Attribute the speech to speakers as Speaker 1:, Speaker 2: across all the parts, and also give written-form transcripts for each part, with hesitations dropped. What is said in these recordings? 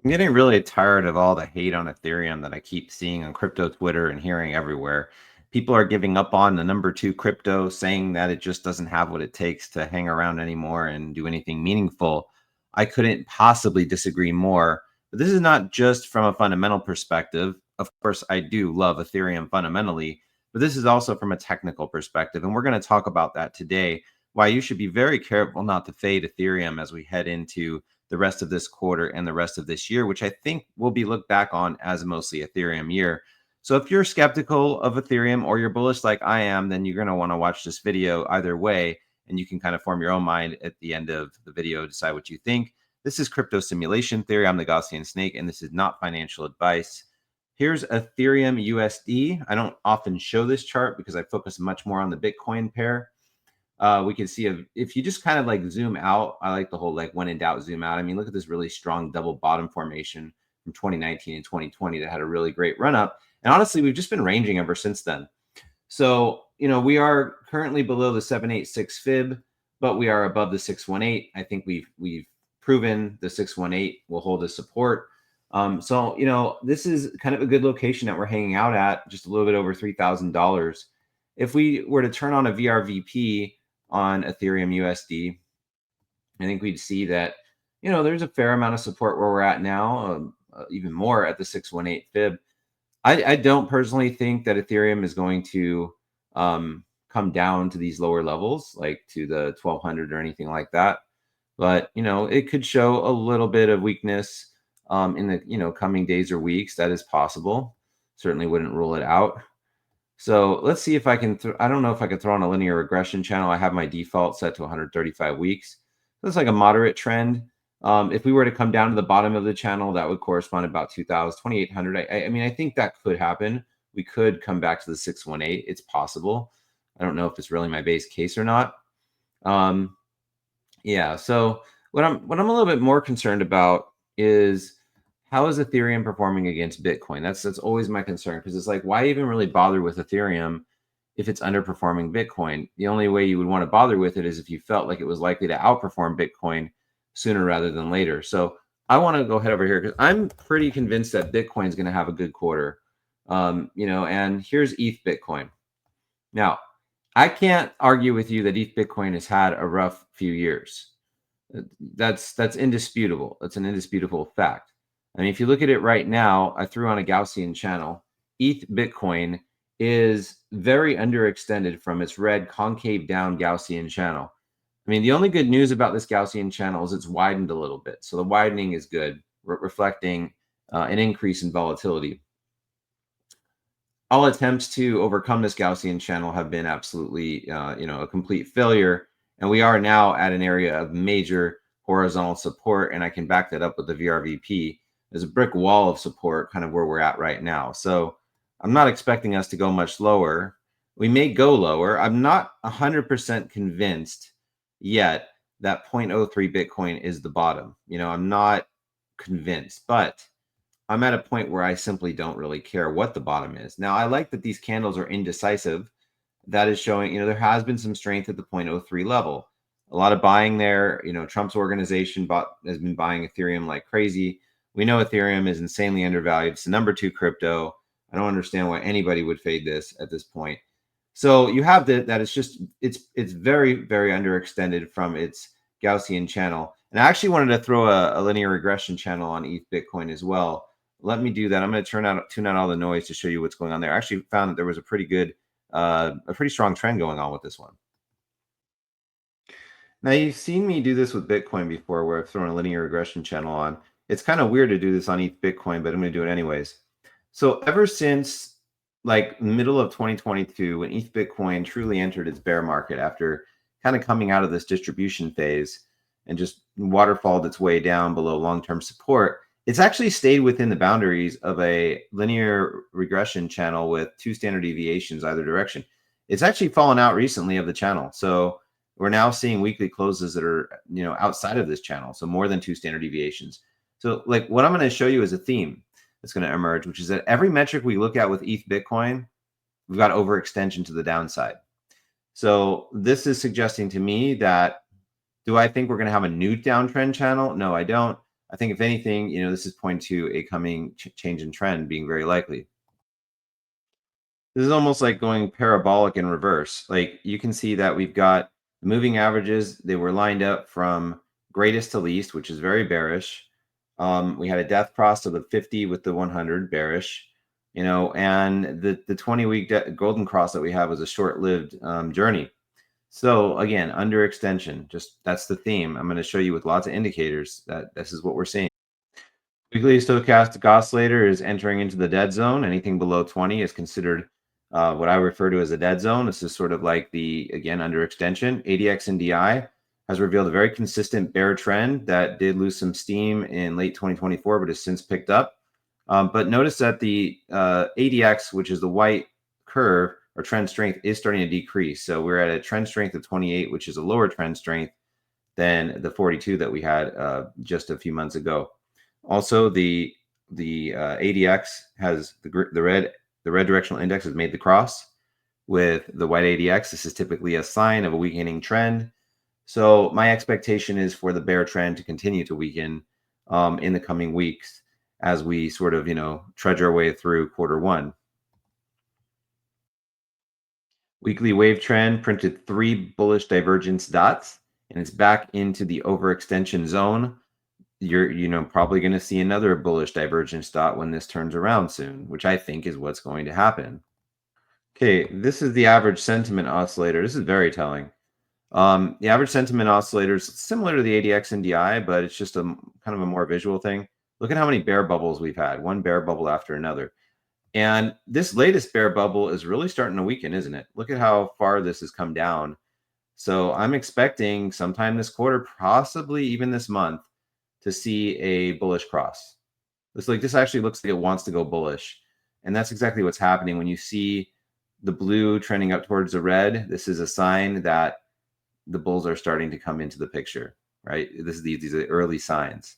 Speaker 1: I'm getting really tired of all the hate on Ethereum that I keep seeing on crypto Twitter and hearing everywhere. People are giving up on the number two crypto, saying that it just doesn't have what it takes to hang around anymore and do anything meaningful. I couldn't possibly disagree more. But this is not just from a fundamental perspective. Of course, I do love Ethereum fundamentally, but this is also from a technical perspective. And we're going to talk about that today. Why you should be very careful not to fade Ethereum as we head into the rest of this quarter and the rest of this year, which I think will be looked back on as mostly Ethereum year. So if you're skeptical of Ethereum or you're bullish like I am, then you're going to want to watch this video either way, and you can kind of form your own mind at the end of the video, decide what you think. This is crypto simulation theory. I'm the Gaussian snake, and this is not financial advice. Here's Ethereum USD. I don't often show this chart because I focus much more on the Bitcoin pair. We can see if you just kind of like zoom out. I like the whole like when in doubt, zoom out. I mean, look at this really strong double bottom formation from 2019 and 2020 that had a really great run up. And honestly, we've just been ranging ever since then. So, we are currently below the 786 fib, but we are above the 618. I think we've proven the 618 will hold as support. So, this is kind of a good location that we're hanging out at, just a little bit over $3,000. If we were to turn on a VRVP on Ethereum USD, I think we'd see that, there's a fair amount of support where we're at now, even more at the 618 fib. I don't personally think that Ethereum is going to come down to these lower levels, like to the 1200 or anything like that. But, it could show a little bit of weakness in the, coming days or weeks. That is possible. Certainly wouldn't rule it out. So let's see if I can, I don't know if I can throw on a linear regression channel. I have my default set to 135 weeks. That's like a moderate trend. If we were to come down to the bottom of the channel, that would correspond to about 2,800. I mean, I think that could happen. We could come back to the 618. It's possible. I don't know if it's really my base case or not. Yeah. So what I'm a little bit more concerned about is how is Ethereum performing against Bitcoin? That's always my concern, because it's like, why even really bother with Ethereum if it's underperforming Bitcoin? The only way you would want to bother with it is if you felt like it was likely to outperform Bitcoin sooner rather than later. So I want to go ahead over here because I'm pretty convinced that Bitcoin is going to have a good quarter. And here's ETH Bitcoin. Now, I can't argue with you that ETH Bitcoin has had a rough few years. That's indisputable. That's an indisputable fact. I mean, if you look at it right now, I threw on a Gaussian channel. ETH Bitcoin is very underextended from its red concave down Gaussian channel. I mean, the only good news about this Gaussian channel is it's widened a little bit. So the widening is good, reflecting an increase in volatility. All attempts to overcome this Gaussian channel have been absolutely, a complete failure. And we are now at an area of major horizontal support. And I can back that up with the VRVP. There's a brick wall of support kind of where we're at right now. So I'm not expecting us to go much lower. We may go lower. I'm not 100% convinced yet that 0.03 Bitcoin is the bottom. I'm not convinced, but I'm at a point where I simply don't really care what the bottom is. Now, I like that these candles are indecisive. That is showing, there has been some strength at the 0.03 level. A lot of buying there. Trump's organization has been buying Ethereum like crazy. We know Ethereum is insanely undervalued. It's the number 2 crypto. I don't understand why anybody would fade this at this point. So you have that it's very, very underextended from its Gaussian channel. And I actually wanted to throw a linear regression channel on ETH Bitcoin as well. Let me do that. I'm going to tune out all the noise to show you what's going on there. I actually found that there was a pretty strong trend going on with this one. Now, you've seen me do this with Bitcoin before, where I've thrown a linear regression channel on. It's kind of weird to do this on ETH Bitcoin, but I'm going to do it anyways. So ever since like middle of 2022, when ETH Bitcoin truly entered its bear market after kind of coming out of this distribution phase and just waterfalled its way down below long-term support, it's actually stayed within the boundaries of a linear regression channel with 2 standard deviations either direction. It's actually fallen out recently of the channel. So we're now seeing weekly closes that are, outside of this channel. So more than 2 standard deviations. So like what I'm going to show you is a theme that's going to emerge, which is that every metric we look at with ETH Bitcoin, we've got overextension to the downside. So this is suggesting to me that, do I think we're going to have a new downtrend channel? No, I don't. I think if anything, this is pointing to a coming change in trend being very likely. This is almost like going parabolic in reverse. Like you can see that we've got the moving averages, they were lined up from greatest to least, which is very bearish. We had a death cross of the 50 with the 100 bearish, and the 20-week golden cross that we have was a short-lived journey. So again, under extension, just that's the theme. I'm going to show you with lots of indicators that this is what we're seeing. Weekly stochastic oscillator is entering into the dead zone. Anything below 20 is considered what I refer to as a dead zone. This is sort of like again, under extension. ADX and DI has revealed a very consistent bear trend that did lose some steam in late 2024, but has since picked up. But notice that the ADX, which is the white curve or trend strength, is starting to decrease. So we're at a trend strength of 28, which is a lower trend strength than the 42 that we had just a few months ago. Also, the ADX has the red directional index has made the cross with the white ADX. This is typically a sign of a weakening trend. So my expectation is for the bear trend to continue to weaken in the coming weeks as we sort of trudge our way through quarter 1. Weekly wave trend printed 3 bullish divergence dots, and it's back into the overextension zone. You're probably going to see another bullish divergence dot when this turns around soon, which I think is what's going to happen. Okay, this is the average sentiment oscillator. This is very telling. The average sentiment oscillator is similar to the ADX and DI, but it's just a kind of a more visual thing. Look at how many bear bubbles we've had, one bear bubble after another. And this latest bear bubble is really starting to weaken, isn't it? Look at how far this has come down. So I'm expecting sometime this quarter, possibly even this month, to see a bullish cross. This actually looks like it wants to go bullish. And that's exactly what's happening. When you see the blue trending up towards the red, this is a sign that the bulls are starting to come into the picture, right? These are the early signs.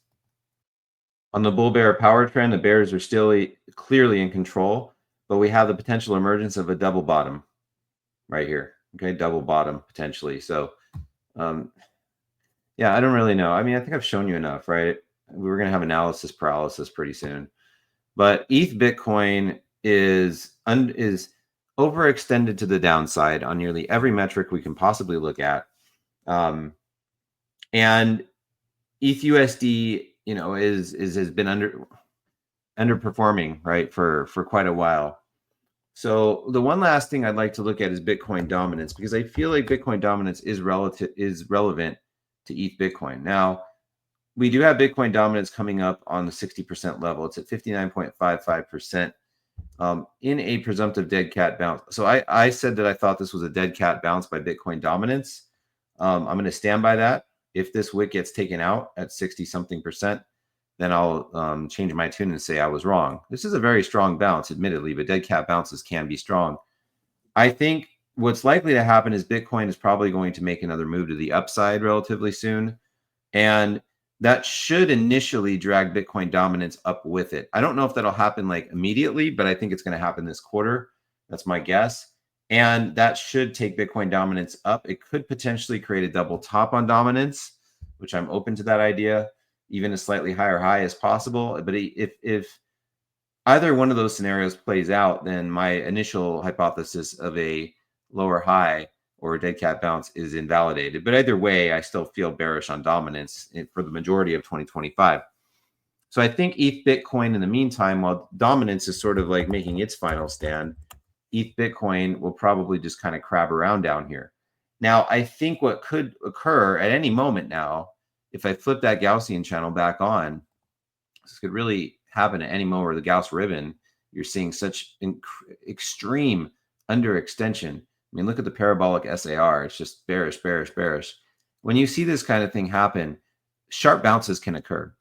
Speaker 1: On the bull bear power trend, the bears are still clearly in control, but we have the potential emergence of a double bottom right here. Okay, double bottom potentially. So, yeah, I don't really know. I mean, I think I've shown you enough, right? We're going to have analysis paralysis pretty soon. But ETH Bitcoin is overextended to the downside on nearly every metric we can possibly look at. And ETH USD, has been underperforming, right, for quite a while. So the one last thing I'd like to look at is Bitcoin dominance, because I feel like Bitcoin dominance is relevant to ETH Bitcoin. Now, we do have Bitcoin dominance coming up on the 60% level. It's at 59.55% in a presumptive dead cat bounce. So I said that I thought this was a dead cat bounce by Bitcoin dominance. I'm going to stand by that. If this wick gets taken out at 60-something%, then I'll change my tune and say I was wrong. This is a very strong bounce, admittedly, but dead cat bounces can be strong. I think what's likely to happen is Bitcoin is probably going to make another move to the upside relatively soon. And that should initially drag Bitcoin dominance up with it. I don't know if that'll happen like immediately, but I think it's going to happen this quarter. That's my guess. And that should take Bitcoin dominance up. It could potentially create a double top on dominance, which I'm open to that idea. Even a slightly higher high is possible. But if either one of those scenarios plays out, then my initial hypothesis of a lower high or a dead cat bounce is invalidated. But either way, I still feel bearish on dominance for the majority of 2025. So I think ETH Bitcoin in the meantime, while dominance is sort of like making its final stand, ETH Bitcoin will probably just kind of crab around down here. Now, I think what could occur at any moment now, if I flip that Gaussian channel back on, this could really happen at any moment where the Gauss ribbon, you're seeing such extreme underextension. I mean, look at the parabolic SAR. It's just bearish, bearish, bearish. When you see this kind of thing happen, sharp bounces can occur.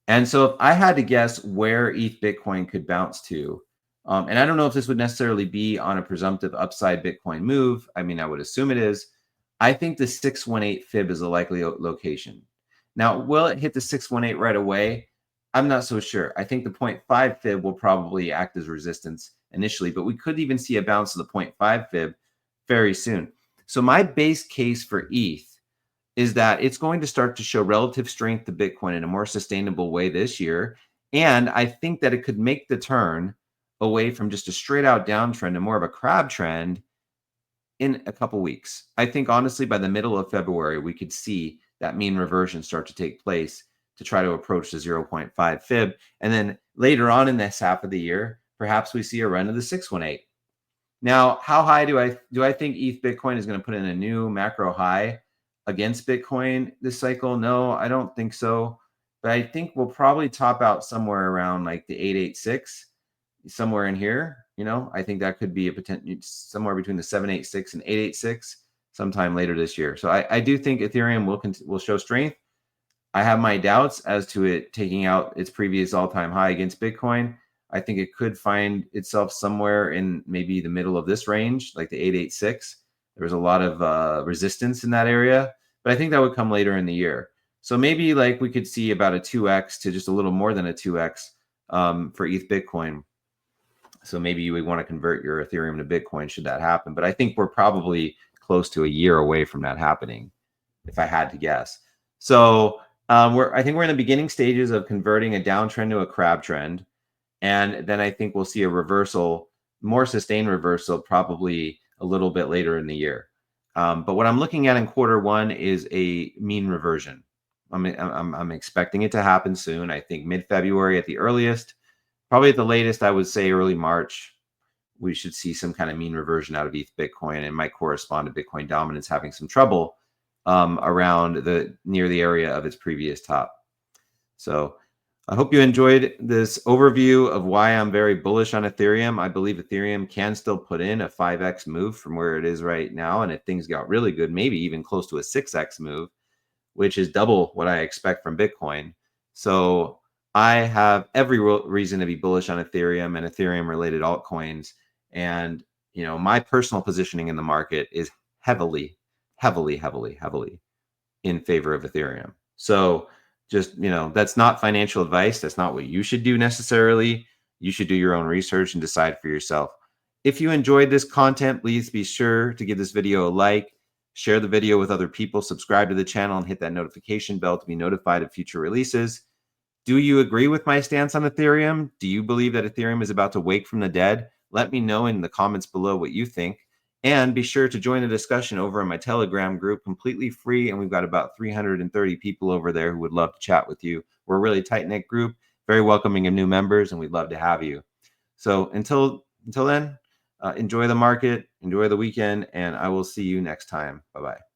Speaker 1: And so if I had to guess where ETH Bitcoin could bounce to, and I don't know if this would necessarily be on a presumptive upside Bitcoin move. I mean, I would assume it is. I think the 618 fib is a likely location. Now, will it hit the 618 right away? I'm not so sure. I think the 0.5 fib will probably act as resistance initially, but we could even see a bounce to the 0.5 fib very soon. So my base case for ETH is that it's going to start to show relative strength to Bitcoin in a more sustainable way this year. And I think that it could make the turn away from just a straight out downtrend and more of a crab trend in a couple weeks. I think honestly, by the middle of February, we could see that mean reversion start to take place to try to approach the zero point 0.5 fib. And then later on in this half of the year, perhaps we see a run to the 618. Now, how high do I think ETH Bitcoin is going to put in a new macro high against Bitcoin this cycle? No, I don't think so. But I think we'll probably top out somewhere around like the 886, somewhere in here. I think that could be a potential somewhere between the 786 and 886 sometime later this year. So I do think Ethereum will show strength. I have my doubts as to it taking out its previous all-time high against Bitcoin. I think it could find itself somewhere in maybe the middle of this range, like the 886. There was a lot of resistance in that area, but I think that would come later in the year. So maybe like we could see about a 2x to just a little more than a 2x for ETH Bitcoin. So maybe you would want to convert your Ethereum to Bitcoin should that happen. But I think we're probably close to a year away from that happening, if I had to guess. So I think we're in the beginning stages of converting a downtrend to a crab trend. And then I think we'll see a reversal, more sustained reversal, probably a little bit later in the year. But what I'm looking at in Q1 is a mean reversion. I'm expecting it to happen soon. I think mid-February at the earliest. Probably at the latest, I would say early March, we should see some kind of mean reversion out of ETH Bitcoin, and might correspond to Bitcoin dominance having some trouble around near the area of its previous top. So I hope you enjoyed this overview of why I'm very bullish on Ethereum. I believe Ethereum can still put in a 5x move from where it is right now, and if things got really good, maybe even close to a 6x move, which is double what I expect from Bitcoin. So I have every reason to be bullish on Ethereum and Ethereum related altcoins. And, my personal positioning in the market is heavily in favor of Ethereum. So just, that's not financial advice. That's not what you should do necessarily. You should do your own research and decide for yourself. If you enjoyed this content, please be sure to give this video a like, share the video with other people, subscribe to the channel, and hit that notification bell to be notified of future releases. Do you agree with my stance on Ethereum? Do you believe that Ethereum is about to wake from the dead? Let me know in the comments below what you think. And be sure to join the discussion over in my Telegram group, completely free. And we've got about 330 people over there who would love to chat with you. We're a really tight-knit group, very welcoming of new members, and we'd love to have you. So until then, enjoy the market, enjoy the weekend, and I will see you next time. Bye-bye.